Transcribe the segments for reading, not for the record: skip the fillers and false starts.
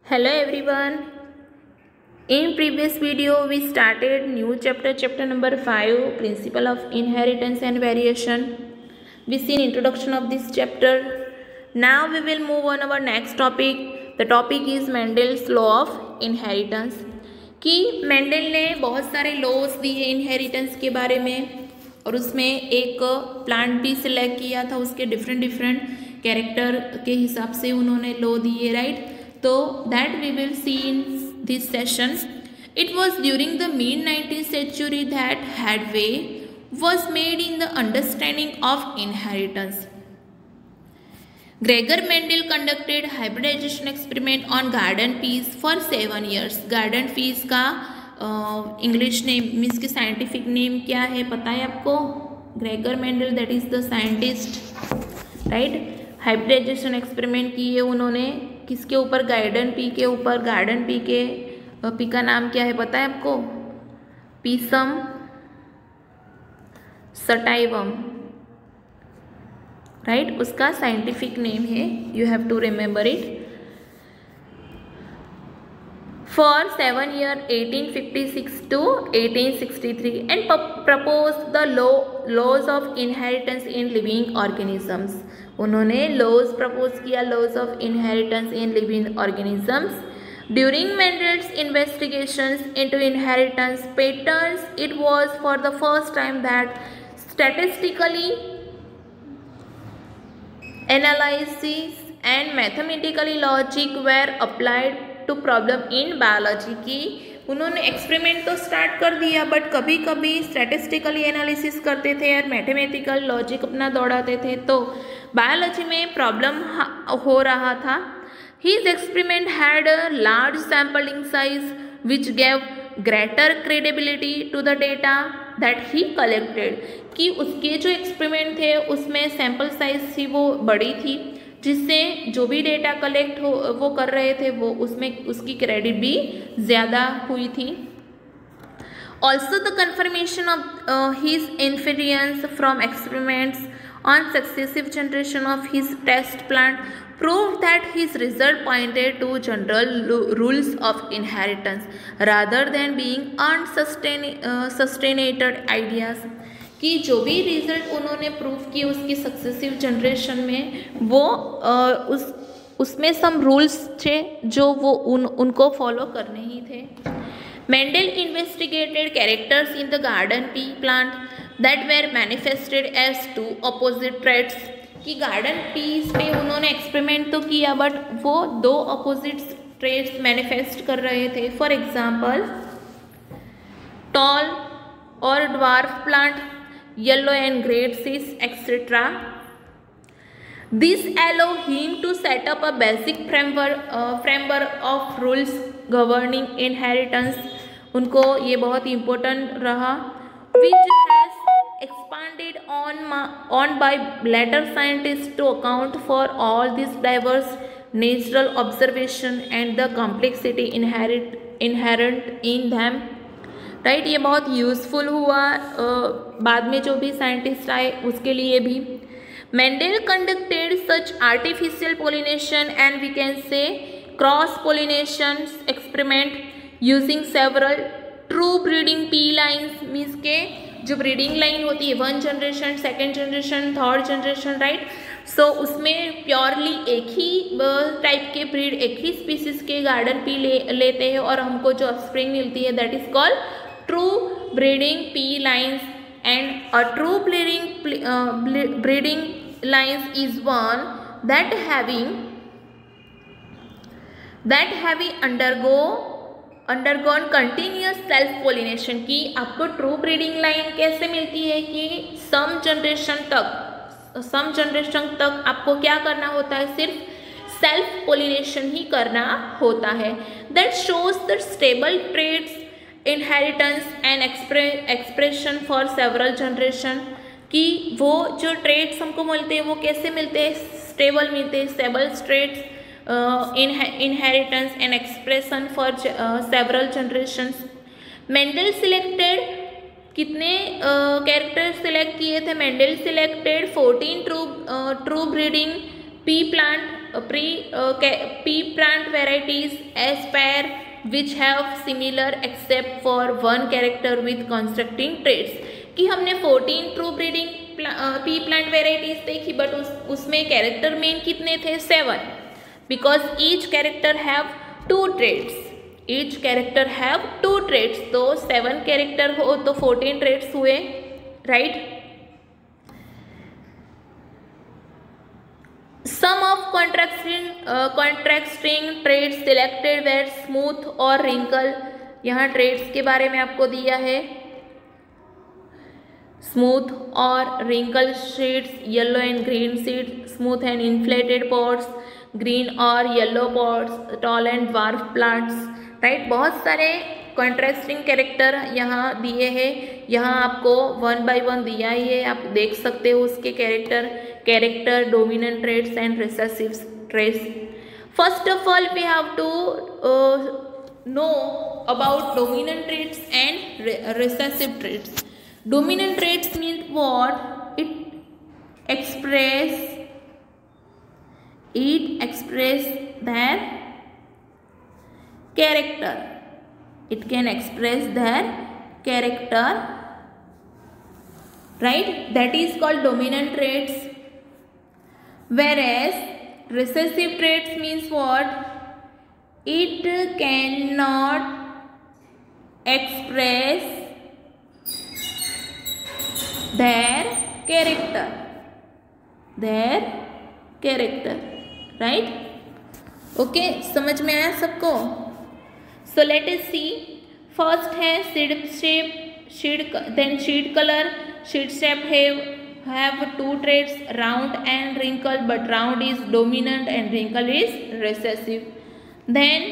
Hello everyone. In previous video we started new chapter number 5, principle of inheritance and variation. We seen introduction of this chapter. Now we will move on our next topic. The topic is Mendel's law of inheritance. कि Mendel ने बहुत सारे laws दिए inheritance के बारे में और उसमें एक प्लांट भी सिलेक्ट किया था, उसके डिफरेंट कैरेक्टर के हिसाब से उन्होंने लॉ दिए, right. So that we will see in this session. It was during the mid 19th century that headway was made in the understanding of inheritance. Gregor Mendel conducted hybridization experiment on garden peas for 7 years. Garden peas का English name means की scientific name क्या है पता है आपको? Gregor Mendel, that is the scientist, right. Hybridization experiment किए उन्होंने किसके ऊपर? गार्डन पी के ऊपर. गार्डन पी का नाम क्या है पता है आपको? Pisum sativum, right. उसका साइंटिफिक नेम है, you have to remember it. For 7 years 1856 to 1863 and proposed the laws of inheritance in living organisms. उन्होंने laws propose किया, laws of inheritance in living organisms. During Mendel's investigations into inheritance patterns, it was for the first time that statistically analysis and mathematical logic were applied to problem in biology. की उन्होंने experiment तो start कर दिया but कभी कभी statistically analysis करते थे और मैथमेटिकल लॉजिक अपना दौड़ाते थे, तो बायोलॉजी में प्रॉब्लम हो रहा था. His experiment had a large sampling size which gave greater credibility to the data that he collected. कि उसके जो एक्सपेरिमेंट थे उसमें सैम्पल साइज थी वो बड़ी थी, जिससे जो भी डेटा कलेक्ट वो कर रहे थे वो उसमें उसकी क्रेडिट भी ज़्यादा हुई थी. Also the confirmation of his inferences from experiments on successive generation of his test plant prove that his result pointed to general rules of inheritance rather than being unsubstantiated ideas. कि जो भी result उन्होंने prove किए उसकी successive generation में वो उसमें some rules थे जो वो उनको फॉलो करने ही थे. Mendel investigated characters in the garden pea plant that were manifested as two opposite traits. कि गार्डन पीस पे उन्होंने एक्सपेरिमेंट तो किया बट वो दो अपोजिट ट्रेट्स मैनिफेस्ट कर रहे थे. फॉर एग्जाम्पल टॉल और dwarf plant, yellow and great seeds, etc. This allow him to set up a basic framework of rules governing inheritance. उनको ये बहुत important रहा, which has expanded on by later scientists to account for all this diverse natural observation and the complexity inherent in them. Right. ये बहुत useful हुआ बाद में जो भी साइंटिस्ट आए उसके लिए भी. Mendel conducted such artificial pollination and we can say cross pollination experiment using several true breeding pea lines. Means के जो ब्रीडिंग लाइन होती है 1 generation, 2nd generation, 3rd generation, right. So उसमें प्योरली एक ही टाइप के ब्रीड, एक ही स्पीसीज के गार्डन पी लेते हैं और हमको जो ऑफस्प्रिंग मिलती है that is called true breeding pea lines. And a true breeding lines is one that having undergone continuous self pollination. की आपको ट्रू ब्रीडिंग लाइन कैसे मिलती है? कि सम जनरेशन तक आपको क्या करना होता है? सिर्फ सेल्फ पोलिनेशन ही करना होता है. That shows the stable traits inheritance and expression for several generation. कि वो जो ट्रेड्स हमको मिलते हैं वो कैसे मिलते हैं? स्टेबल मिलते हैं, stable traits inheritance and expression for several generations. Mendel selected कितने कैरेक्टर सिलेक्ट किए थे? Mendel selected 14 true breeding pea plant pea plant varieties as pair which have similar except for one character with constructing traits. कि हमने 14 true breeding pea plant varieties देखी, but उसमें character main कितने थे? 7, because each character have 2 traits. Each character have 2 traits. तो 7 character हो तो 14 traits हुए, right. Some of contrasting traits selected were smooth और wrinkle. यहाँ traits के बारे में आपको दिया है, स्मूथ और wrinkle sheets, yellow and green seeds, smooth and inflated pods, green और yellow pods, tall and dwarf plants, right. बहुत सारे कॉन्ट्रास्टिंग कैरेक्टर यहाँ दिए हैं. यहाँ आपको 1 by 1 दिया ही है, आप देख सकते हो उसके character, dominant traits and recessive traits. First of all we have to know about dominant traits and recessive traits. Dominant traits means what? It express their character. It can express their character, right? That is called dominant traits. Whereas recessive traits means what? It cannot express their character, right? Okay, समझ में आया सबको? So let us see. First है seed shape, then seed color. Seed shape have 2 traits, round and wrinkle, but round is dominant and wrinkle is recessive. Then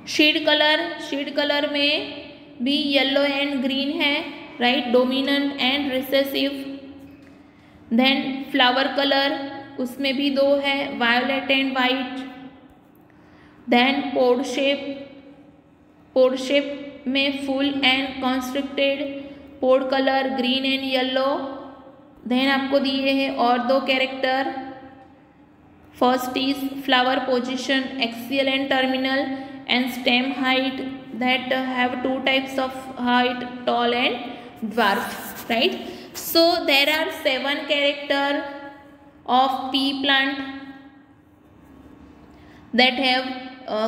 seed color में भी yellow and green है, right? Dominant and recessive. Then flower color, उसमें भी 2 है, violet and white. Then pod shape में full and constricted, pod color green and yellow. Then आपको दिए हैं और 2 character. First is flower position, axial and terminal, and stem height, that have 2 types of height, tall and dwarf, right? So there are 7 character of pea plant that have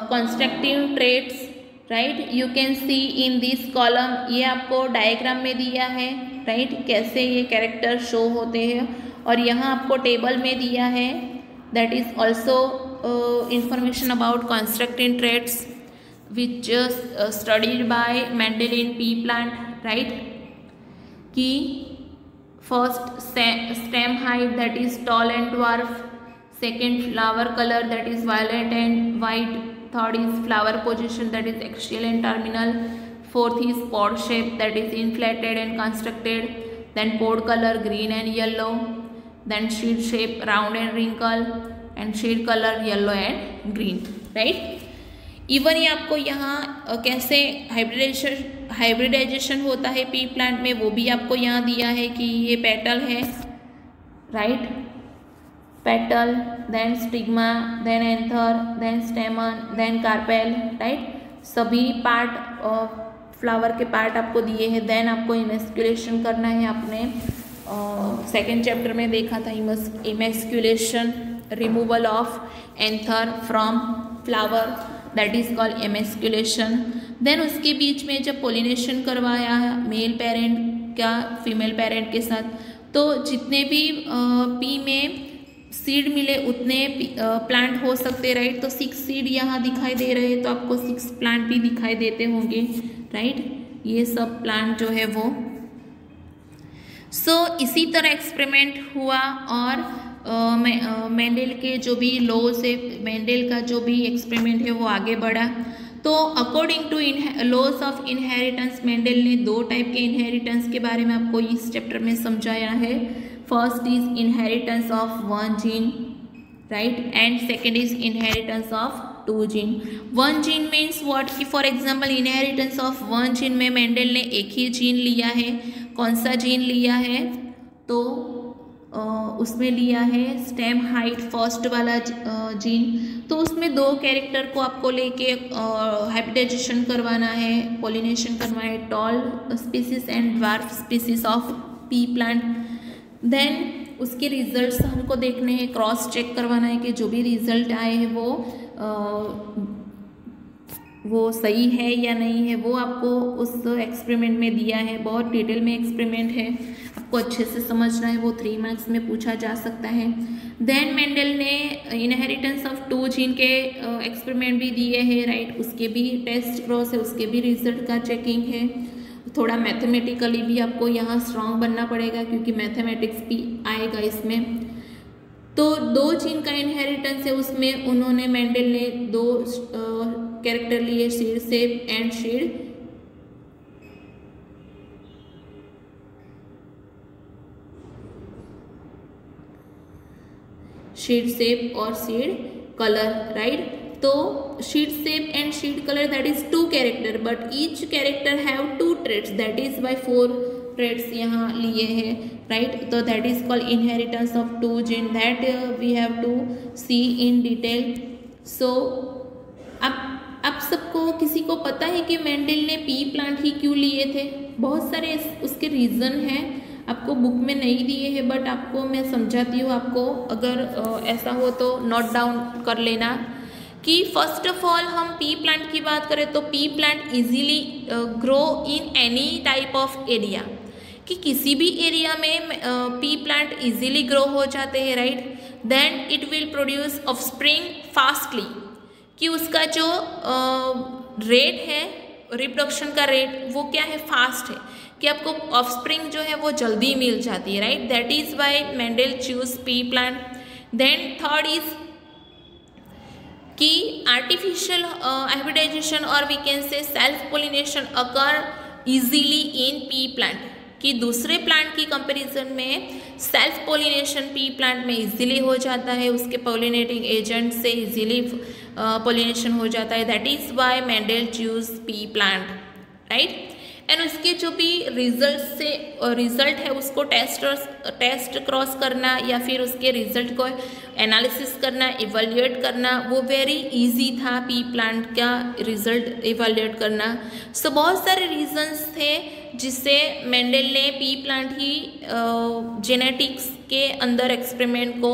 constructive traits, right? You can see in this column. ये आपको diagram में दिया है, right? कैसे ये character show होते हैं, और यहाँ आपको टेबल में दिया है. That is also information about constructing traits which studied by Mendel in pea plant, right? कि first stem height, that is tall and dwarf. Second, flower color, that is violet and white. Third is flower position, that is axial and terminal. Fourth is pod shape, that is inflated and constructed. Then pod color, green and yellow. Then seed shape, round and wrinkle. And seed color, yellow and green, right? Even ये आपको यहाँ कैसे hybridisation होता है P plant में, वो भी आपको यहाँ दिया है कि ये पेटल है, right? Petal, then stigma, then anther, then stamen, then carpel, right? सभी पार्ट फ्लावर के पार्ट आपको दिए हैं. देन आपको इमेस्क्यूलेशन करना है. आपने सेकेंड चैप्टर में देखा था emasculation, removal of anther from flower, that is called emasculation. Then उसके बीच में जब पोलिनेशन करवाया मेल पेरेंट का फीमेल पेरेंट के साथ, तो जितने भी पी में सीड मिले उतने प्लांट हो सकते, राइट? तो 6 सीड यहाँ दिखाई दे रहे हैं, तो आपको 6 प्लांट भी दिखाई देते होंगे, राइट? ये सब प्लांट जो है वो. सो इसी तरह एक्सपेरिमेंट हुआ और मेंडल के जो भी लॉज है, मेंडल का जो भी एक्सपेरिमेंट है वो आगे बढ़ा. तो according to laws of inheritance, Mendel ने 2 टाइप के इनहेरिटेंस के बारे में आपको इस चैप्टर में समझाया है. First is inheritance of 1 gene, right? And second is inheritance of 2 gene. 1 gene means what? कि for example inheritance of 1 gene में मेंडल ने एक ही जीन लिया है. कौन सा जीन लिया है? तो उसमें लिया है स्टेम हाइट फर्स्ट वाला जीन, तो उसमें 2 कैरेक्टर को आपको लेके हाइब्रिडाइजेशन करवाना है, पॉलिनेशन करवाना है, tall species and dwarf species of pea plant. Then उसके रिजल्ट्स हमको देखने हैं, क्रॉस चेक करवाना है कि जो भी रिजल्ट आए हैं वो सही है या नहीं है, वो आपको उस एक्सपेरिमेंट में दिया है। बहुत डिटेल में एक्सपेरिमेंट है, आपको अच्छे से समझना है, वो 3 मार्क्स में पूछा जा सकता है। देन मेंडल ने इनहेरिटेंस ऑफ 2 जीन के एक्सपेरिमेंट भी दिए हैं, राइट, उसके भी टेस्ट क्रॉस है, उसके भी रिजल्ट का चेकिंग है। थोड़ा मैथमेटिकली भी आपको यहाँ स्ट्रांग बनना पड़ेगा क्योंकि मैथमेटिक्स भी आएगा इसमें। तो 2 जीन का इनहेरिटेंस है, उसमें उन्होंने मेंडल ने 2 कैरेक्टर लिए, seed shape and seed shape और सीड कलर, राइट। तो seed shape and seed colour that is 2 character, but each character have 2 traits, that is by 4 traits यहाँ लिए हैं, राइट। तो that is called inheritance of 2 gene, that we have to see in detail. So आप सबको किसी को पता है कि मेंडल ने पी प्लांट ही क्यों लिए थे? बहुत सारे उसके रीज़न हैं, आपको बुक में नहीं दिए हैं, बट आपको मैं समझाती हूँ। आपको अगर ऐसा हो तो नोट डाउन कर लेना कि फर्स्ट ऑफ ऑल हम पी प्लांट की बात करें तो P plant easily grow in any type of area, कि किसी भी एरिया में पी प्लांट इजीली ग्रो हो जाते हैं, right. Then it will produce offspring fastly, कि उसका जो रेट है रिप्रोडक्शन का रेट वो क्या है, फास्ट है, कि आपको ऑफस्प्रिंग जो है वो जल्दी मिल जाती है, right. That is why Mendel choose pea plant. Then third is कि आर्टिफिशियल हाइब्रिडाइजेशन और we can say self pollination occur easily in pea plant, कि दूसरे प्लांट की कंपैरिजन में सेल्फ पोलिनेशन पी प्लांट में इजीली हो जाता है, उसके पोलिनेटिंग एजेंट से इजीली पोलिनेशन हो जाता है। That is why Mendel choose pea plant, right. And उसके जो भी रिजल्ट है उसको टेस्ट क्रॉस करना या फिर उसके रिजल्ट को एनालिसिस करना, इवैल्यूएट करना, वो वेरी इजी था पी प्लांट का रिजल्ट इवैल्यूएट करना। सो बहुत सारे रीजंस थे जिससे मेंडल ने पी प्लांट ही जेनेटिक्स के अंदर एक्सपेरिमेंट को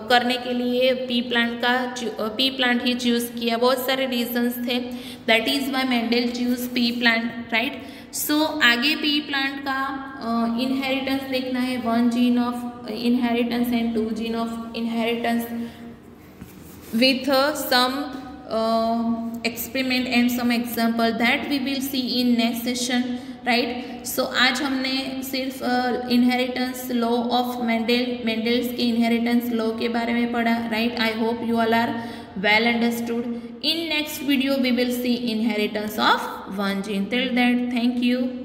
करने के लिए पी प्लांट ही चूज़ किया। बहुत सारे रीजंस थे, that is why Mendel choose pea plant, right. So आगे पी प्लांट का इनहेरिटेंस देखना है, 1 gene of inheritance and 2 gene of inheritance with some experiment and some example that we will see in next session, right। so आज हमने सिर्फ inheritance law of Mendel's के inheritance law के बारे में पढ़ा, right। I hope you all are well understood. In next video we will see inheritance of 1 gene. Till that, thank you.